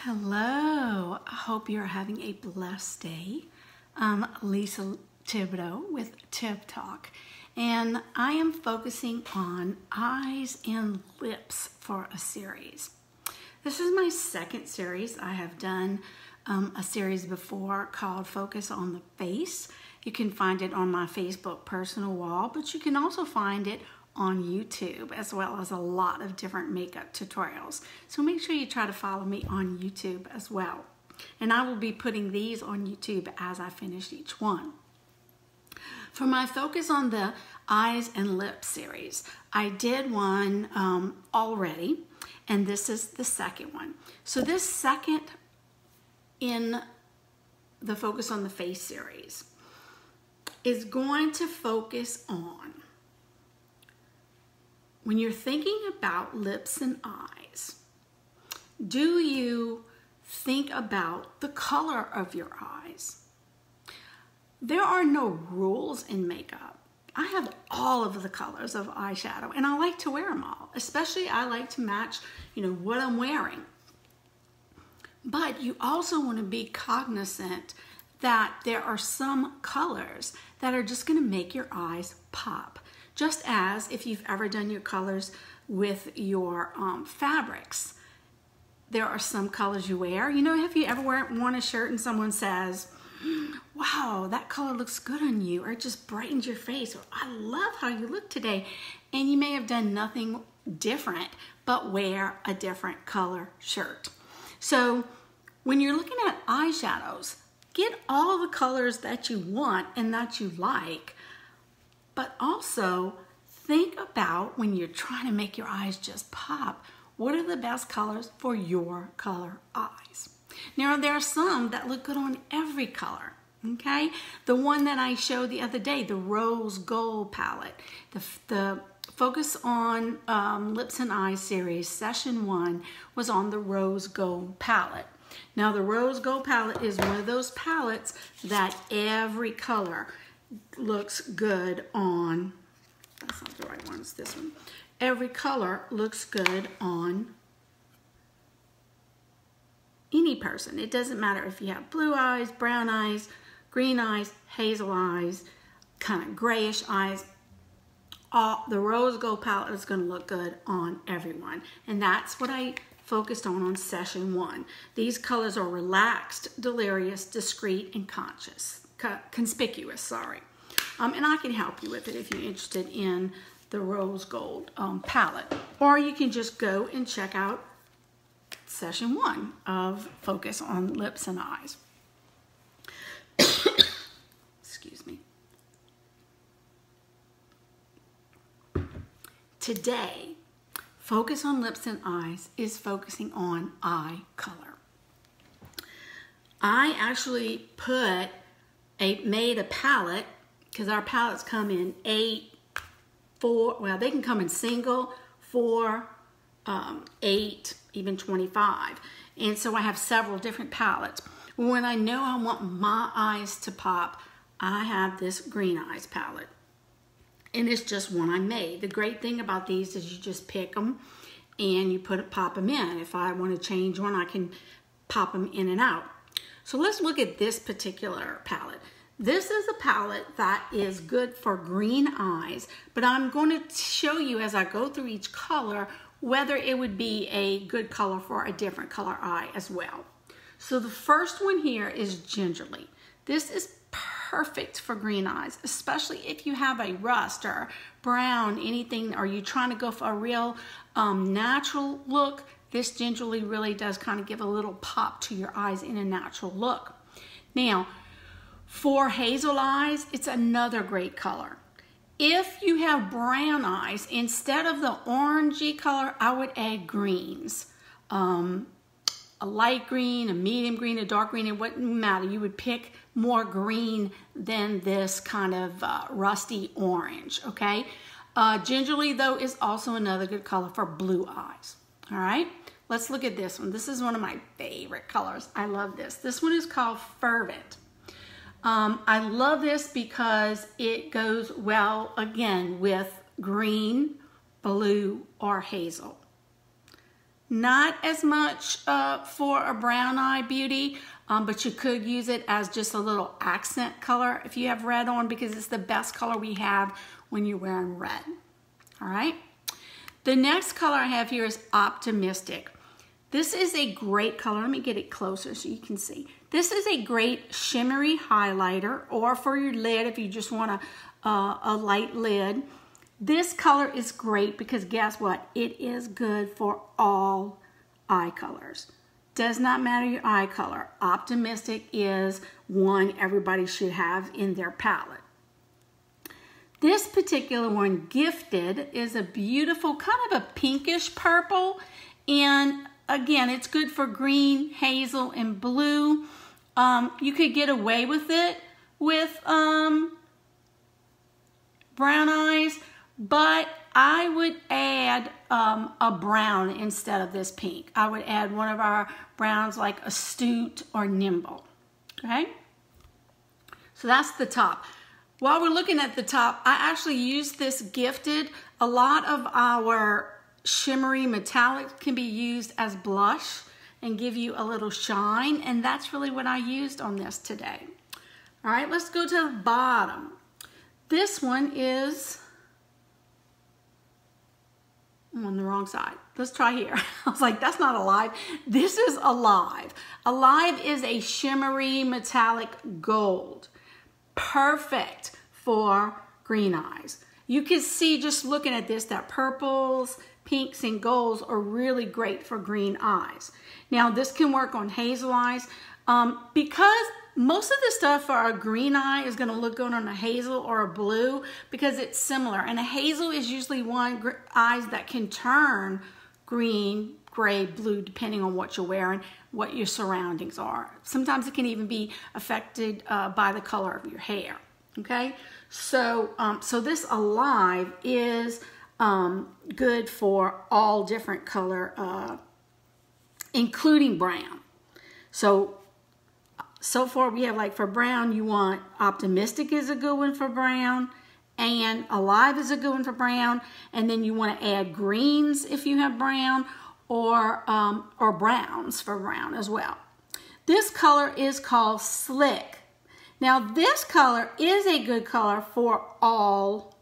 Hello, I hope you're having a blessed day. I'm Lisa Thibodeau with Tib Talk, and I am focusing on eyes and lips for a series. This is my second series. I have done a series before called Focus on the Face. You can find it on my Facebook personal wall, but you can also find it on YouTube, as well as a lot of different makeup tutorials. So make sure you try to follow me on YouTube as well. And I will be putting these on YouTube as I finish each one. For my Focus on the Eyes and Lips series, I did one already, and this is the second one. So this second in the Focus on the Face series is going to focus on when you're thinking about lips and eyes, do you think about the color of your eyes? There are no rules in makeup. I have all of the colors of eyeshadow and I like to wear them all. Especially I like to match, what I'm wearing. But you also want to be cognizant that there are some colors that are just going to make your eyes pop. Just as if you've ever done your colors with your fabrics, there are some colors you wear. Have you ever worn a shirt and someone says, wow, that color looks good on you, or it just brightens your face, or I love how you look today. And you may have done nothing different but wear a different color shirt. So when you're looking at eyeshadows, get all the colors that you want and that you like. But also think about when you're trying to make your eyes just pop, what are the best colors for your color eyes? Now, there are some that look good on every color, okay? The one that I showed the other day, the Rose Gold palette, the Focus on Lips and Eyes series, session 1 was on the Rose Gold palette. Now, the Rose Gold palette is one of those palettes that every color looks good on. That's not the right one, it's this one. Every color looks good on any person. It doesn't matter if you have blue eyes, brown eyes, green eyes, hazel eyes, kind of grayish eyes. The Rose Gold palette is going to look good on everyone. And that's what I focused on session 1. These colors are relaxed, delirious, discreet, and conspicuous. And I can help you with it if you're interested in the Rose Gold palette. Or you can just go and check out session 1 of Focus on Lips and Eyes. Excuse me. Today, Focus on Lips and Eyes is focusing on eye color. I actually made a palette, because our palettes come in 8, 4, well, they can come in single, 4, 8, even 25. And so I have several different palettes. When I know I want my eyes to pop, I have this Green Eyes palette. And it's just one I made. The great thing about these is you just pick them and you pop them in. If I want to change one, I can pop them in and out. So let's look at this particular palette. This is a palette that is good for green eyes, but I'm going to show you as I go through each color whether it would be a good color for a different color eye as well. So the first one here is Gingerly. This is perfect for green eyes, especially if you have a rust or brown, anything, or you're trying to go for a real natural look. This Gingerly really does kind of give a little pop to your eyes in a natural look. Now, for hazel eyes, it's another great color. If you have brown eyes, instead of the orangey color, I would add greens. A light green, a medium green, a dark green, it wouldn't matter. You would pick more green than this kind of rusty orange, okay? Gingerly, though, is also another good color for blue eyes, all right? Let's look at this one. This is one of my favorite colors. I love this. This one is called Fervent. I love this because it goes well, again, with green, blue, or hazel. Not as much for a brown eye beauty, but you could use it as just a little accent color if you have red on, because it's the best color we have when you're wearing red. All right. The next color I have here is Optimistic. This is a great color. Let me get it closer so you can see. This is a great shimmery highlighter, or for your lid if you just want a light lid. This color is great because guess what? It is good for all eye colors. Does not matter your eye color. Optimistic is one everybody should have in their palette. This particular one, Gifted, is a beautiful kind of a pinkish purple, and again, it's good for green, hazel, and blue. You could get away with it with brown eyes, but I would add a brown instead of this pink. I would add one of our browns like Astute or Nimble, okay? So that's the top. While we're looking at the top, I actually use this Gifted. A lot of our shimmery metallic can be used as blush and give you a little shine, and that's really what I used on this today. All right, let's go to the bottom. This one is I'm on the wrong side. Let's try here. I was like, that's not Alive. This is Alive. Alive is a shimmery metallic gold. Perfect for green eyes. You can see just looking at this that purples, pinks, and golds are really great for green eyes. Now this can work on hazel eyes because most of the stuff for a green eye is going to look good on a hazel or a blue because it's similar. And a hazel is usually one eyes that can turn green, gray, blue, depending on what you're wearing, what your surroundings are. Sometimes it can even be affected by the color of your hair. Okay, so this Alive is good for all different color, including brown. So far we have, like, for brown, you want Optimistic is a good one for brown, and Alive is a good one for brown, and then you want to add greens if you have brown, or browns for brown as well. This color is called Slick. Now this color is a good color for all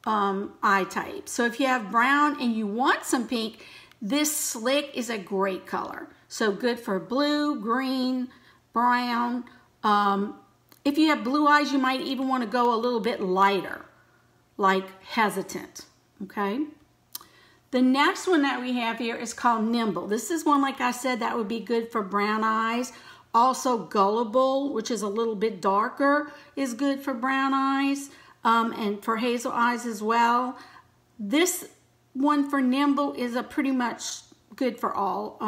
eye types. So if you have brown and you want some pink, this Slick is a great color. So good for blue, green, brown. If you have blue eyes, you might even want to go a little bit lighter, like Hesitant, okay? The next one that we have here is called Nimble. This is one, like I said, that would be good for brown eyes. Also Gullible, which is a little bit darker, is good for brown eyes, and for hazel eyes as well. This one for Nimble is a pretty much good for all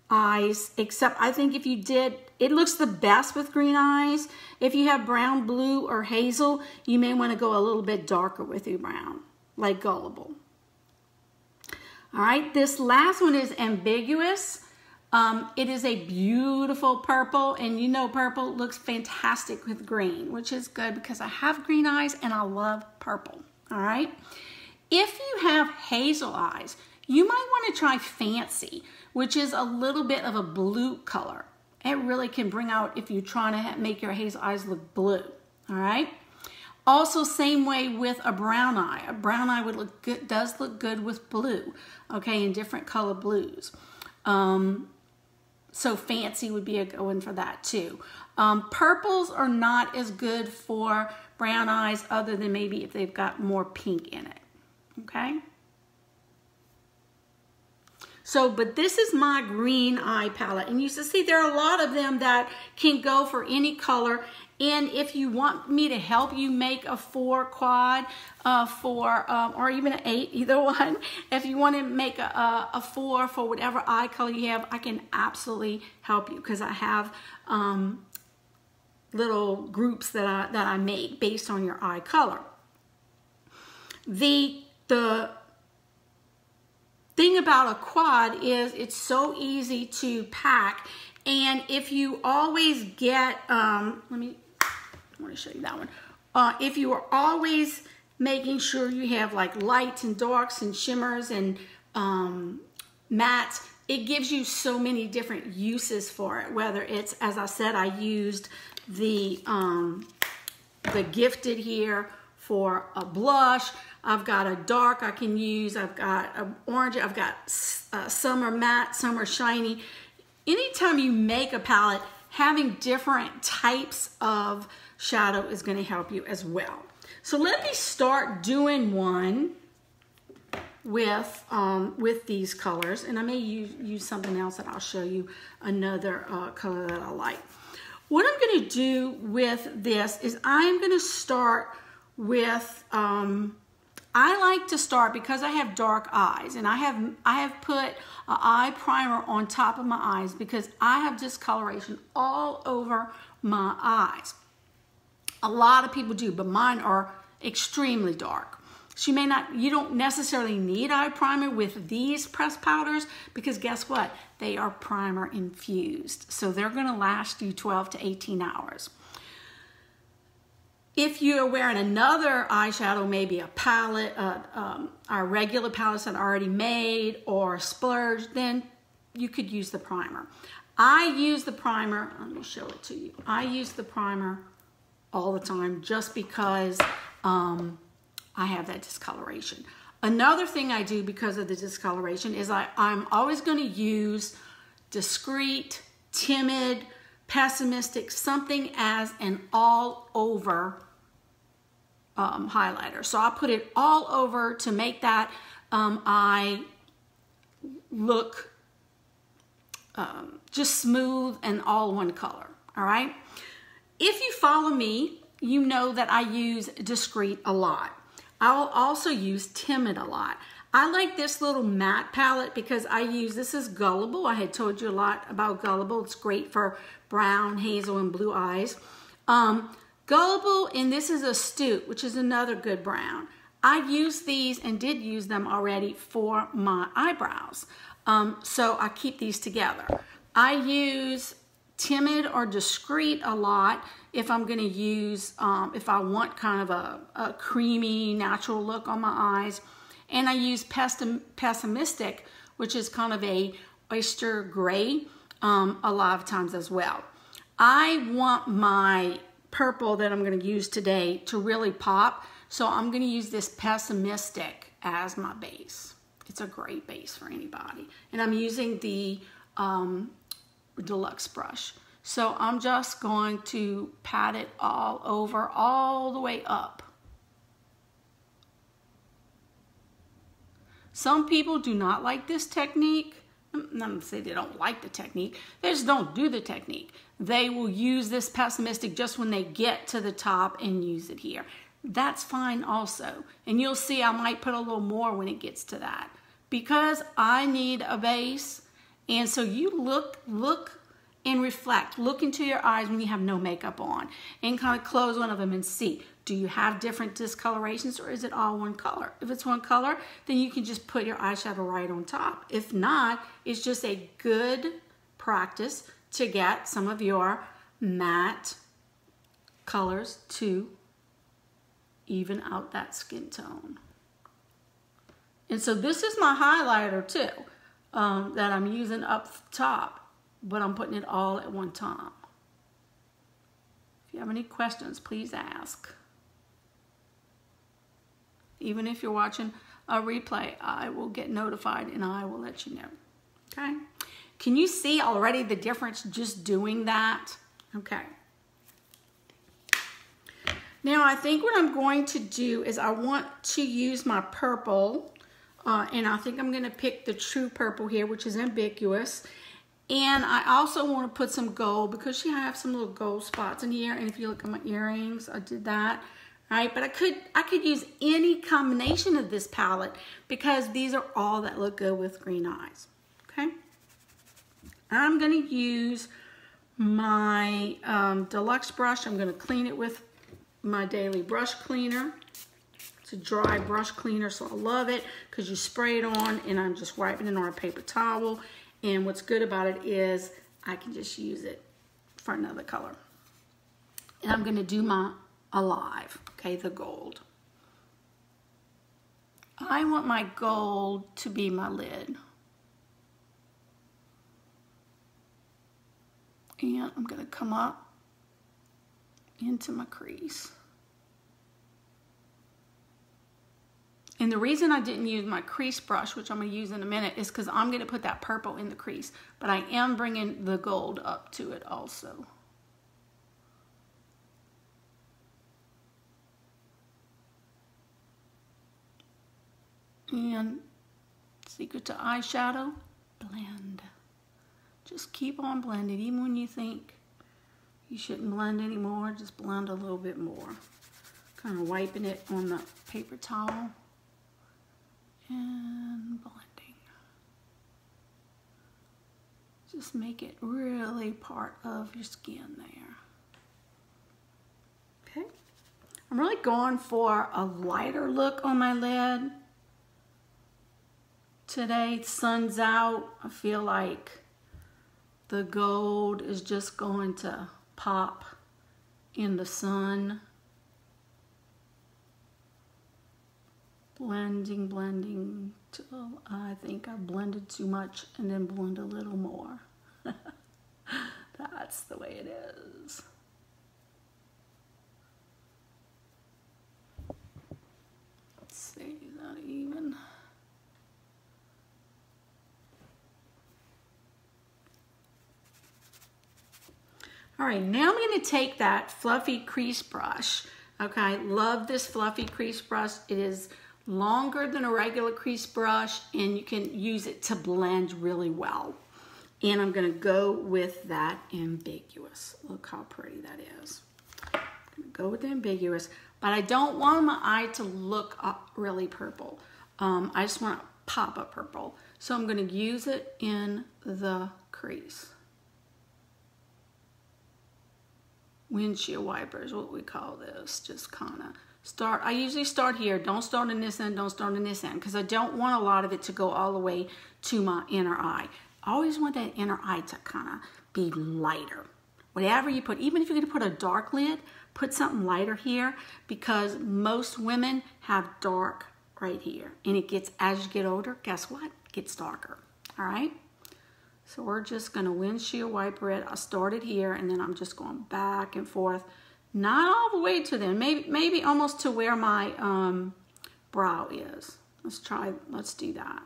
eyes, except I think if you did, it looks the best with green eyes. If you have brown, blue, or hazel, you may want to go a little bit darker with your brown, like Gullible. All right, this last one is Ambiguous. It is a beautiful purple, and you know purple looks fantastic with green, which is good because I have green eyes and I love purple. All right, if you have hazel eyes, you might want to try Fancy, which is a little bit of a blue color. It really can bring out if you're trying to make your hazel eyes look blue. All right. Also, same way with a brown eye. A brown eye would look good, does look good with blue, okay, in different color blues. So Fancy would be a good one for that too. Purples are not as good for brown eyes other than maybe if they've got more pink in it, okay? So, but this is my green eye palette, and you see there are a lot of them that can go for any color. And if you want me to help you make a 4 quad or even an 8, either one, if you want to make a 4 for whatever eye color you have, I can absolutely help you because I have little groups that I make based on your eye color. The thing about a quad is it's so easy to pack, and if you always get I want to show you that one. If you are always making sure you have like lights and darks and shimmers and mattes, it gives you so many different uses for it. Whether it's, as I said, I used the Gifted here for a blush. I've got a dark I can use. I've got an orange. I've got summer matte, summer shiny. Anytime you make a palette, having different types of shadow is going to help you as well. So let me start doing one with these colors, and I may use something else that I'll show you another color that I like. What I'm going to do with this is I'm going to start with, I like to start, because I have dark eyes, and I have put an eye primer on top of my eyes because I have discoloration all over my eyes. A lot of people do, but mine are extremely dark. So you don't necessarily need eye primer with these pressed powders, because guess what? They are primer infused. So they're going to last you 12 to 18 hours. If you're wearing another eyeshadow, maybe a palette, our regular palettes that are already made, or Splurge, then you could use the primer. I use the primer, let me show it to you. I use the primer all the time just because I have that discoloration. Another thing I do because of the discoloration is I'm always going to use Discreet, Timid, Pessimistic, something as an all over highlighter. So I put it all over to make that eye look just smooth and all one color. All right. If you follow me, you know that I use Discreet a lot. I'll also use Timid a lot. I like this little matte palette because this is Gullible. I had told you a lot about Gullible. It's great for brown, hazel, and blue eyes. Gullible, and this is Astute, which is another good brown. I use these and did use them already for my eyebrows. So I keep these together. I use Timid or Discreet a lot if I'm going to use, if I want kind of a creamy, natural look on my eyes. And I use Pessimistic, which is kind of a oyster gray, a lot of times as well. I want my purple that I'm going to use today to really pop, so I'm going to use this Pessimistic as my base. It's a great base for anybody. And I'm using the Deluxe brush. So I'm just going to pat it all over, all the way up. Some people do not like this technique. I'm not going to say they don't like the technique. They just don't do the technique. They will use this Pessimistic just when they get to the top and use it here. That's fine also. And you'll see I might put a little more when it gets to that, because I need a base. And so you look and reflect. Look into your eyes when you have no makeup on, and kind of close one of them and see, do you have different discolorations, or is it all one color? If it's one color, then you can just put your eyeshadow right on top. If not, it's just a good practice to get some of your matte colors to even out that skin tone. And so this is my highlighter too, that I'm using up top, but I'm putting it all at one time. If you have any questions, please ask. Even if you're watching a replay, I will get notified and I will let you know. Okay? Can you see already the difference just doing that? Okay. Now I think what I'm going to do is I want to use my purple, and I think I'm going to pick the True Purple here, which is ambiguous. And I also want to put some gold, because I have some little gold spots in here. And if you look at my earrings, I did that. All right, but I could use any combination of this palette, because these are all that look good with green eyes. Okay. I'm going to use my Deluxe brush. I'm going to clean it with my Daily Brush Cleaner. It's a dry brush cleaner, so I love it because you spray it on, and I'm just wiping it on a paper towel. And what's good about it is I can just use it for another color. And I'm going to do my Alive, okay, the gold. I want my gold to be my lid. And I'm going to come up into my crease. And the reason I didn't use my crease brush, which I'm going to use in a minute, is because I'm going to put that purple in the crease. But I am bringing the gold up to it also. And secret to eyeshadow, blend. Just keep on blending, even when you think you shouldn't blend anymore, just blend a little bit more. Kind of wiping it on the paper towel and blending. Just make it really part of your skin there. Okay, I'm really going for a lighter look on my lid. Today, sun's out. I feel like the gold is just going to pop in the sun. Blending, blending till I think I blended too much, and then blend a little more. That's the way it is. Let's see, is that even? All right, now I'm going to take that fluffy crease brush. Okay, love this fluffy crease brush. It is longer than a regular crease brush, and you can use it to blend really well. And I'm going to go with that ambiguous. Look how pretty that is. I'm going to go with the ambiguous, but I don't want my eye to look up really purple. I just want to pop up purple. So I'm going to use it in the crease. Windshield wiper is what we call this. Just kind of start. I usually start here. Don't start in this end. Don't start in this end, because I don't want a lot of it to go all the way to my inner eye. I always want that inner eye to kind of be lighter. Whatever you put, even if you're going to put a dark lid, put something lighter here, because most women have dark right here. And it gets, as you get older, guess what? It gets darker. All right? So we're just going to windshield wiper it. I started here, and then I'm just going back and forth. Not all the way to there. Maybe almost to where my brow is. Let's do that.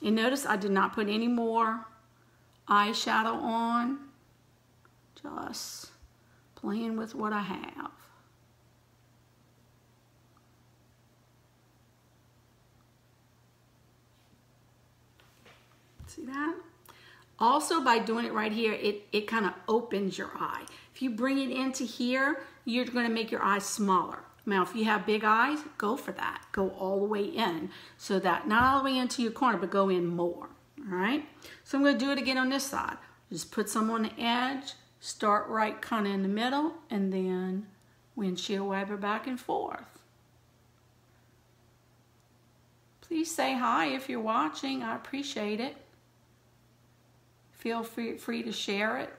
And notice I did not put any more eyeshadow on. Just playing with what I have. See that? Also, by doing it right here, it kind of opens your eye. If you bring it into here, you're going to make your eyes smaller. Now, if you have big eyes, go for that. Go all the way in, so that not all the way into your corner, but go in more. All right? So I'm going to do it again on this side. Just put some on the edge, start right kind of in the middle, and then windshield wiper back and forth. Please say hi if you're watching. I appreciate it. Feel free to share it.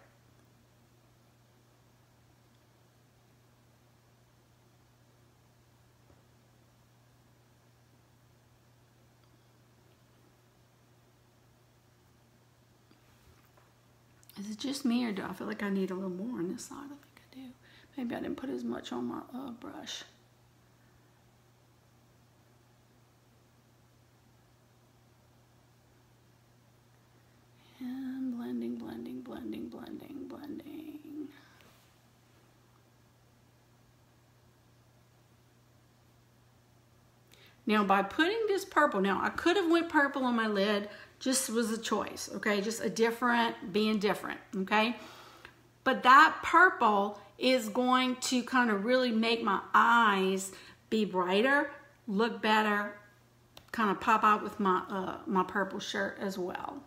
Is it just me, or do I feel like I need a little more on this side? I think I do. Maybe I didn't put as much on my brush. And blending, blending, blending, blending, blending. Now, by putting this purple, now I could have went purple on my lid, just was a choice, okay? Just being different, okay? But that purple is going to kind of really make my eyes be brighter, look better, kind of pop out with my, my purple shirt as well.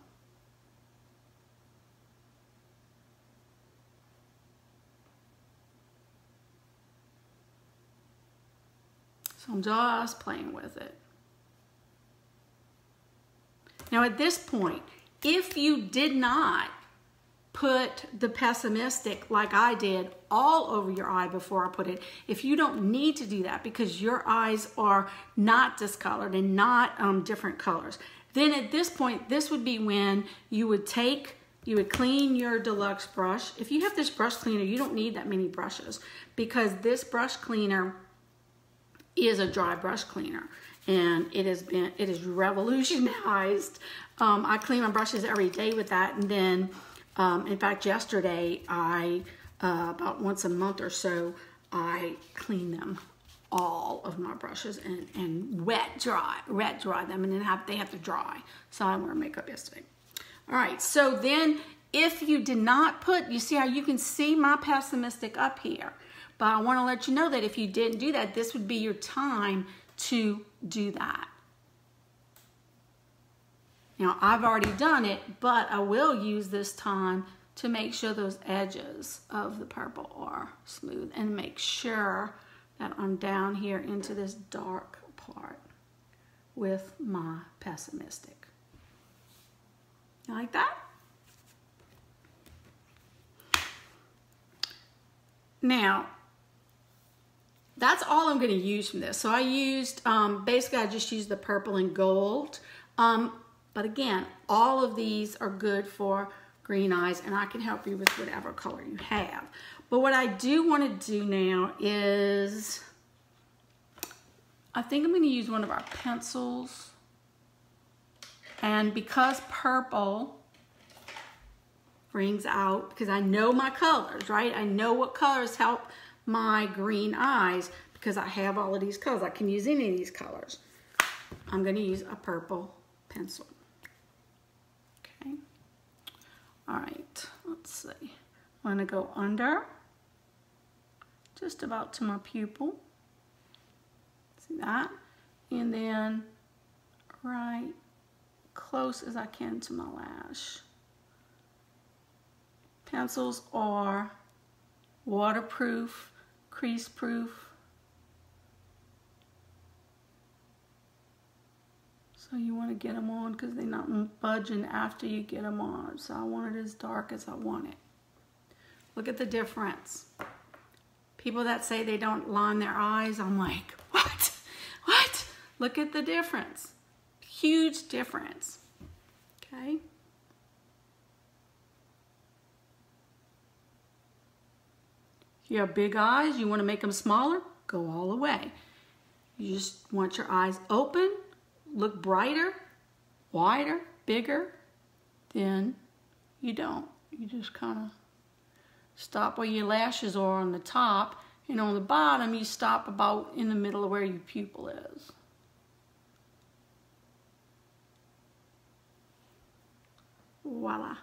So I'm just playing with it. Now at this point, if you did not put the pessimistic like I did all over your eye before I put it. If you don't need to do that because your eyes are not discolored and not different colors, then at this point, this would be when you would clean your deluxe brush. If you have this brush cleaner, you don't need that many brushes because this brush cleaner is a dry brush cleaner and it is revolutionized. I clean my brushes every day with that, and then in fact yesterday about once a month or so I clean them, all of my brushes, and wet dry them, and then they have to dry. So I wore makeup yesterday. All right, so then if you did not put, you see how you can see my pessimistic up here, but I want to let you know that if you didn't do that, this would be your time to do that. Now, I've already done it, but I will use this time to make sure those edges of the purple are smooth and make sure that I'm down here into this dark part with my pessimistic. You like that? Now, that's all I'm going to use from this. So I used, basically I just used the purple and gold. But again, all of these are good for green eyes, and I can help you with whatever color you have. But what I do want to do now is, I think I'm going to use one of our pencils. And because purple brings out, because I know my colors, right? I know what colors help my green eyes because I have all of these colors. I can use any of these colors. I'm going to use a purple pencil. Okay. All right, let's see. I'm going to go under, just about to my pupil. See that? And then right close as I can to my lash. Pencils are waterproof, crease proof. So you want to get them on because they're not budging after you get them on. So I want it as dark as I want it. Look at the difference. People that say they don't line their eyes, I'm like, what? What? Look at the difference. Huge difference. Okay. If you have big eyes, you want to make them smaller, go all the way. You just want your eyes open, look brighter, wider, bigger. Then you don't. You just kind of stop where your lashes are on the top, and on the bottom you stop about in the middle of where your pupil is. Voila.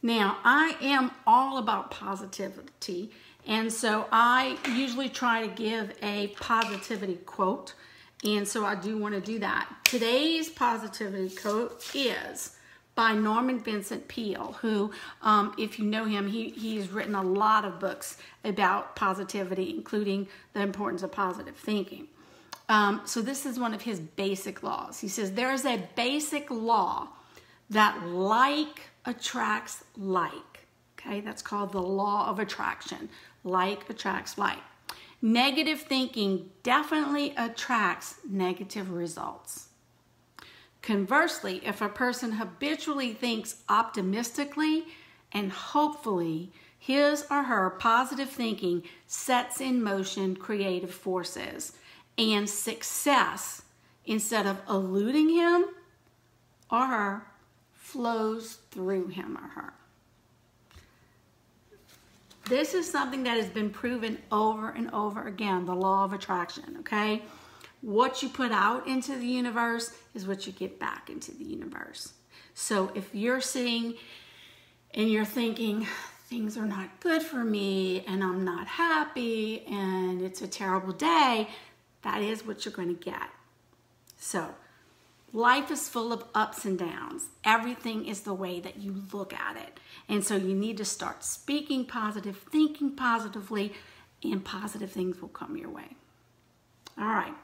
Now, I am all about positivity, and so I usually try to give a positivity quote, and so I do want to do that. Today's positivity quote is by Norman Vincent Peale, who, if you know him, he's written a lot of books about positivity, including the importance of positive thinking. So this is one of his basic laws. He says, there is a basic law that like attracts like. Okay, that's called the law of attraction. Like attracts like. Negative thinking definitely attracts negative results. Conversely, if a person habitually thinks optimistically and hopefully, his or her positive thinking sets in motion creative forces, and success, instead of eluding him or her, flows through him or her. This is something that has been proven over and over again, the law of attraction, okay? What you put out into the universe is what you get back into the universe. So if you're sitting and you're thinking, things are not good for me and I'm not happy and it's a terrible day, that is what you're going to get. So life is full of ups and downs. Everything is the way that you look at it. And so you need to start speaking positive, thinking positively, and positive things will come your way. All right.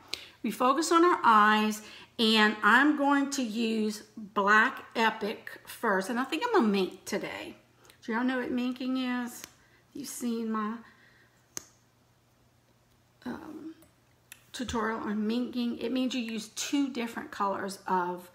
We focus on our eyes, and I'm going to use Black Epic first. And I think I'm gonna mink today. Do y'all know what minking is? You've seen my tutorial on minking. It means you use 2 different colors of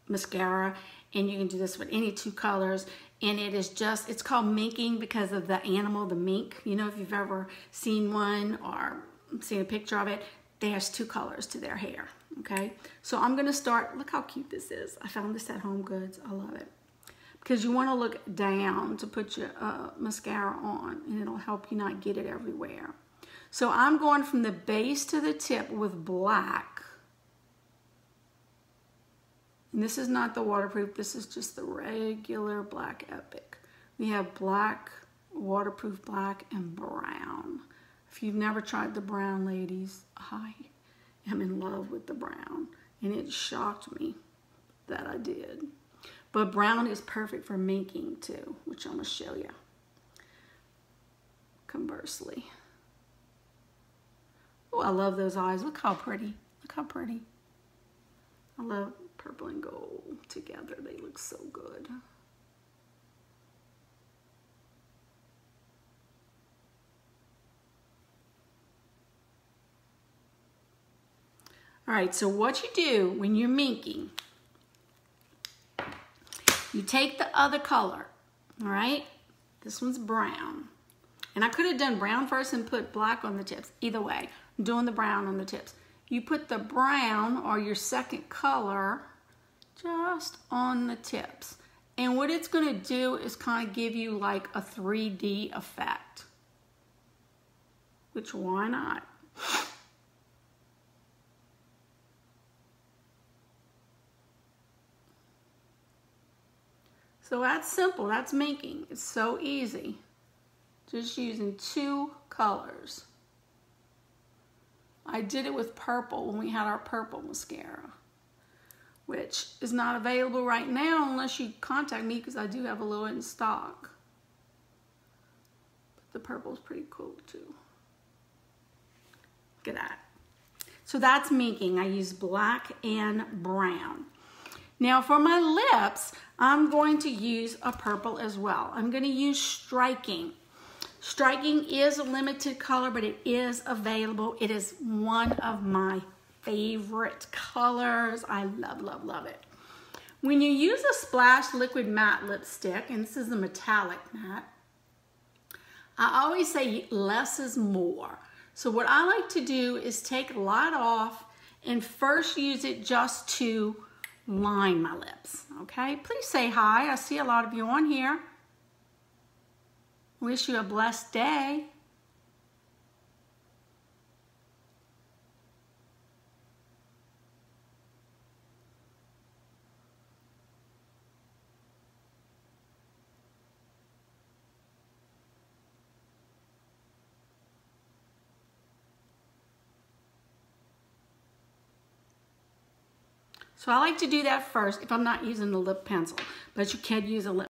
mascara, and you can do this with any 2 colors. And it is just, it's called minking because of the animal, the mink. You know, if you've ever seen one or seen a picture of it, there's 2 colors to their hair, okay? So I'm gonna start, look how cute this is. I found this at Home Goods, I love it. Because you wanna look down to put your mascara on, and it'll help you not get it everywhere. So I'm going from the base to the tip with black. And this is not the waterproof, this is just the regular Black Epic. We have black, waterproof black, and brown. If you've never tried the brown, ladies, I am in love with the brown. And it shocked me that I did. But brown is perfect for minking too, which I'm gonna show you. Conversely. Oh, I love those eyes. Look how pretty. Look how pretty. I love purple and gold together. They look so good. All right, so what you do when you're minking, you take the other color, all right? This one's brown. And I could have done brown first and put black on the tips. Either way, I'm doing the brown on the tips. You put the brown or your second color just on the tips. And what it's gonna do is kind of give you like a 3D effect. Which, why not? So that's simple, that's minking. It's so easy. Just using 2 colors. I did it with purple when we had our purple mascara, which is not available right now unless you contact me, because I do have a little in stock. But the purple is pretty cool too. Look at that. So that's minking. I use black and brown. Now for my lips, I'm going to use a purple as well. I'm going to use Striking. Striking is a limited color, but it is available. It is one of my favorite colors. I love, love, love it. When you use a Splash Liquid Matte Lipstick, and this is a metallic matte, I always say less is more. So what I like to do is take a lot off and first use it just to line my lips, okay? Please say hi. I see a lot of you on here. Wish you a blessed day. So I like to do that first if I'm not using the lip pencil, but you can use a lip